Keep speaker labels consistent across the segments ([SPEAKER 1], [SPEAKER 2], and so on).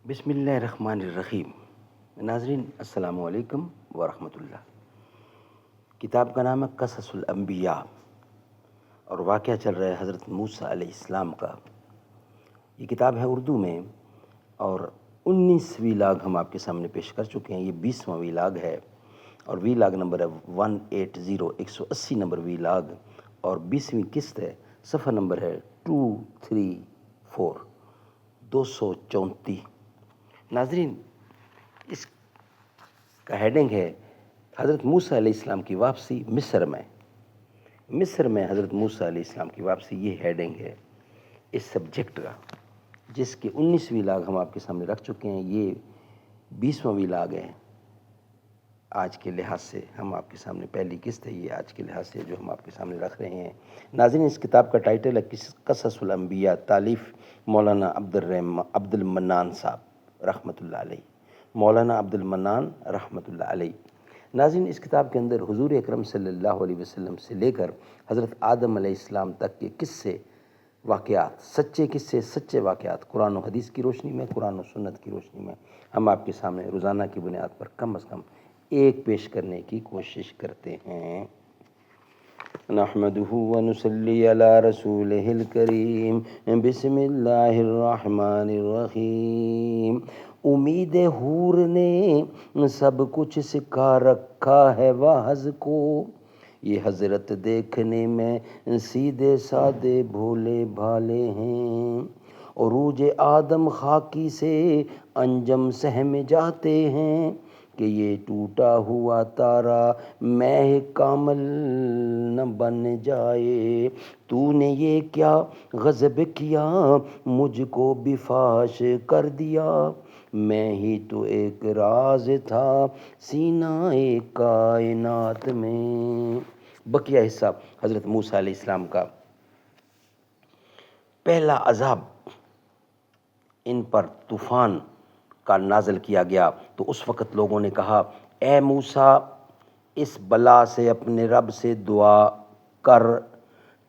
[SPEAKER 1] بسم اللہ الرحمن الرحیم۔ ناظرین السلام علیکم ورحمۃ اللہ۔ کتاب کا نام ہے قصص الانبیاء اور واقعہ چل رہا ہے حضرت موسیٰ علیہ السلام کا۔ یہ کتاب ہے اردو میں اور 19 ویلاگ ہم آپ کے سامنے پیش کر چکے ہیں۔ یہ 20واں ویلاگ ہے اور ویلاگ نمبر ہے 180، 180 نمبر ویلاگ اور 20ویں قسط ہے۔ صفحہ نمبر ہے 234، 234۔ ناظرین، اس کا ہیڈنگ ہے حضرت موسیٰ علیہ السلام کی واپسی مصر میں حضرت موسیٰ علیہ السلام کی واپسی، یہ ہیڈنگ ہے اس سبجیکٹ کا، جس کے 19 ویلاگ ہم آپ کے سامنے رکھ چکے ہیں۔ یہ 20واں ویلاگ ہے آج کے لحاظ سے، ہم آپ کے سامنے پہلی قسط ہے یہ آج کے لحاظ سے جو ہم آپ کے سامنے رکھ رہے ہیں۔ ناظرین، اس کتاب کا ٹائٹل ہے قصص الانبیاء، تالیف مولانا عبد المنان صاحب رحمۃ اللہ علیہ، مولانا عبد المنان رحمۃ اللہ علیہ۔ ناظرین، اس کتاب کے اندر حضور اکرم صلی اللہ علیہ وسلم سے لے کر حضرت آدم علیہ السلام تک کے قصے، واقعات، سچے قصے، سچے واقعات، قرآن و حدیث کی روشنی میں، قرآن و سنت کی روشنی میں ہم آپ کے سامنے روزانہ کی بنیاد پر کم از کم ایک پیش کرنے کی کوشش کرتے ہیں۔ نحمدہ ونصلی علی رسولہ الکریم، بسم اللہ الرحمن الرحیم۔ امید حور نے سب کچھ سکھا رکھا ہے واعظ کو، یہ حضرت دیکھنے میں سیدھے سادے بھولے بھالے ہیں، عروج آدم خاکی سے انجم سہم جاتے ہیں، کہ یہ ٹوٹا ہوا تارا مہ کامل نہ بن جائے، تو نے یہ کیا غضب کیا مجھ کو بھی فاش کر دیا، میں ہی تو ایک راز تھا سینہ کائنات میں۔ بقیہ حصہ حضرت موسیٰ علیہ السلام کا۔ پہلا عذاب ان پر طوفان کا نازل کیا گیا تو اس وقت لوگوں نے کہا، اے موسیٰ، اس بلا سے اپنے رب سے دعا کر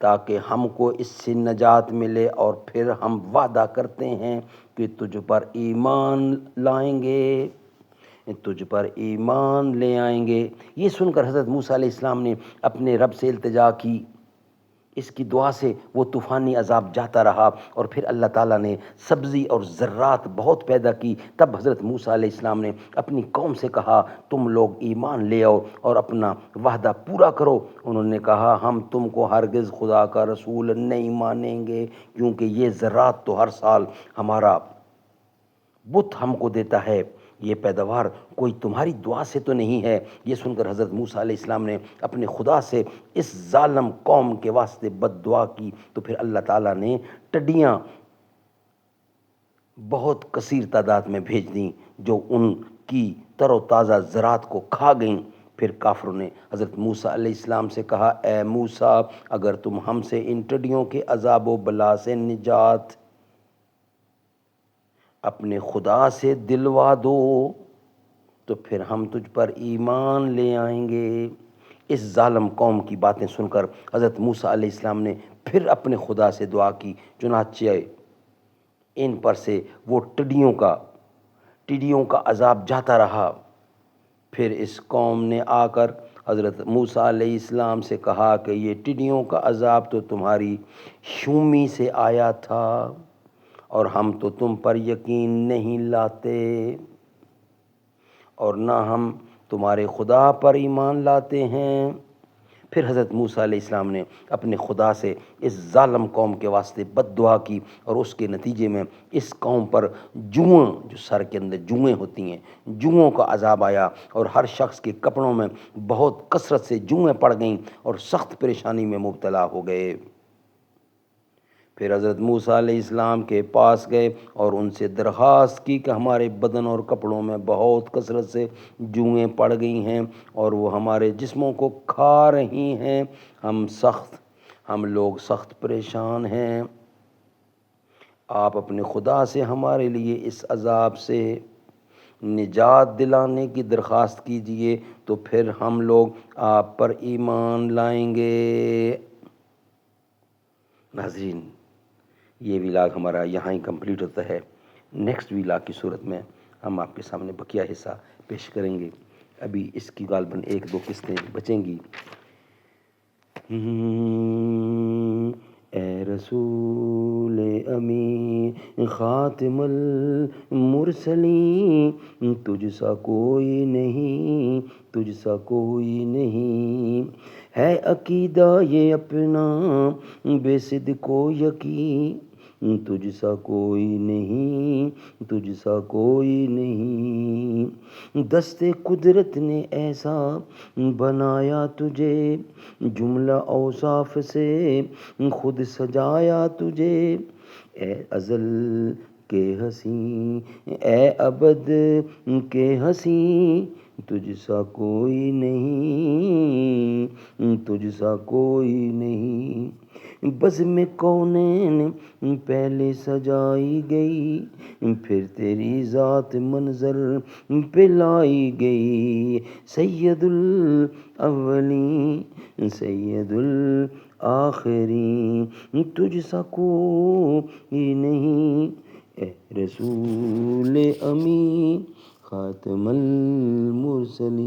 [SPEAKER 1] تاکہ ہم کو اس سے نجات ملے، اور پھر ہم وعدہ کرتے ہیں کہ تجھ پر ایمان لے آئیں گے۔ یہ سن کر حضرت موسیٰ علیہ السلام نے اپنے رب سے التجا کی، اس کی دعا سے وہ طوفانی عذاب جاتا رہا، اور پھر اللہ تعالیٰ نے سبزی اور زراعت بہت پیدا کی۔ تب حضرت موسیٰ علیہ السلام نے اپنی قوم سے کہا، تم لوگ ایمان لے آؤ اور اپنا وعدہ پورا کرو۔ انہوں نے کہا، ہم تم کو ہرگز خدا کا رسول نہیں مانیں گے، کیونکہ یہ زراعت تو ہر سال ہمارا بت ہم کو دیتا ہے، یہ پیداوار کوئی تمہاری دعا سے تو نہیں ہے۔ یہ سن کر حضرت موسیٰ علیہ السلام نے اپنے خدا سے اس ظالم قوم کے واسطے بد دعا کی، تو پھر اللہ تعالیٰ نے ٹڈیاں بہت کثیر تعداد میں بھیج دیں جو ان کی تر و تازہ زراعت کو کھا گئیں۔ پھر کافروں نے حضرت موسیٰ علیہ السلام سے کہا، اے موسیٰ، اگر تم ہم سے ان ٹڈیوں کے عذاب و بلا سے نجات اپنے خدا سے دلوا دو تو پھر ہم تجھ پر ایمان لے آئیں گے۔ اس ظالم قوم کی باتیں سن کر حضرت موسیٰ علیہ السلام نے پھر اپنے خدا سے دعا کی، چنانچہ ان پر سے وہ ٹڈیوں کا عذاب جاتا رہا۔ پھر اس قوم نے آ کر حضرت موسیٰ علیہ السلام سے کہا کہ یہ ٹڈیوں کا عذاب تو تمہاری شومی سے آیا تھا، اور ہم تو تم پر یقین نہیں لاتے، اور نہ ہم تمہارے خدا پر ایمان لاتے ہیں۔ پھر حضرت موسیٰ علیہ السلام نے اپنے خدا سے اس ظالم قوم کے واسطے بد دعا کی، اور اس کے نتیجے میں اس قوم پر جوؤں، جو سر کے اندر جوئیں ہوتی ہیں، جوؤں کا عذاب آیا، اور ہر شخص کے کپڑوں میں بہت کثرت سے جوئیں پڑ گئیں اور سخت پریشانی میں مبتلا ہو گئے۔ پھر حضرت موسیٰ علیہ السلام کے پاس گئے اور ان سے درخواست کی کہ ہمارے بدن اور کپڑوں میں بہت کثرت سے جوئیں پڑ گئی ہیں اور وہ ہمارے جسموں کو کھا رہی ہیں، ہم لوگ سخت پریشان ہیں، آپ اپنے خدا سے ہمارے لیے اس عذاب سے نجات دلانے کی درخواست کیجئے، تو پھر ہم لوگ آپ پر ایمان لائیں گے۔ ناظرین، یہ ویلاگ ہمارا یہاں ہی کمپلیٹ ہوتا ہے۔ نیکسٹ ویلاگ کی صورت میں ہم آپ کے سامنے بقیہ حصہ پیش کریں گے. ابھی اس کی غالباً 1-2 قسطیں بچیں گی. اے رسول امی خاتم المرسلین، تجھ سا کوئی نہیں، تجھ سا کوئی نہیں، ہے عقیدہ یہ اپنا بے صدق و یقین، تجھ سا کوئی نہیں، تجھ سا کوئی نہیں. دست قدرت نے ایسا بنایا تجھے، جملہ اوصاف سے خود سجایا تجھے. اے ازل کے ہنسی، اے ابد کے ہنسی، تجھ سا کوئی نہیں، تجھ سا کوئی نہیں. بزم کونین پہلے سجائی گئی، پھر تیری ذات منظر پہ لائی گئی. سید الاولین سید الآخرین، تجھ سا کوئی نہیں. اے رسول امی خاتم المرسلین.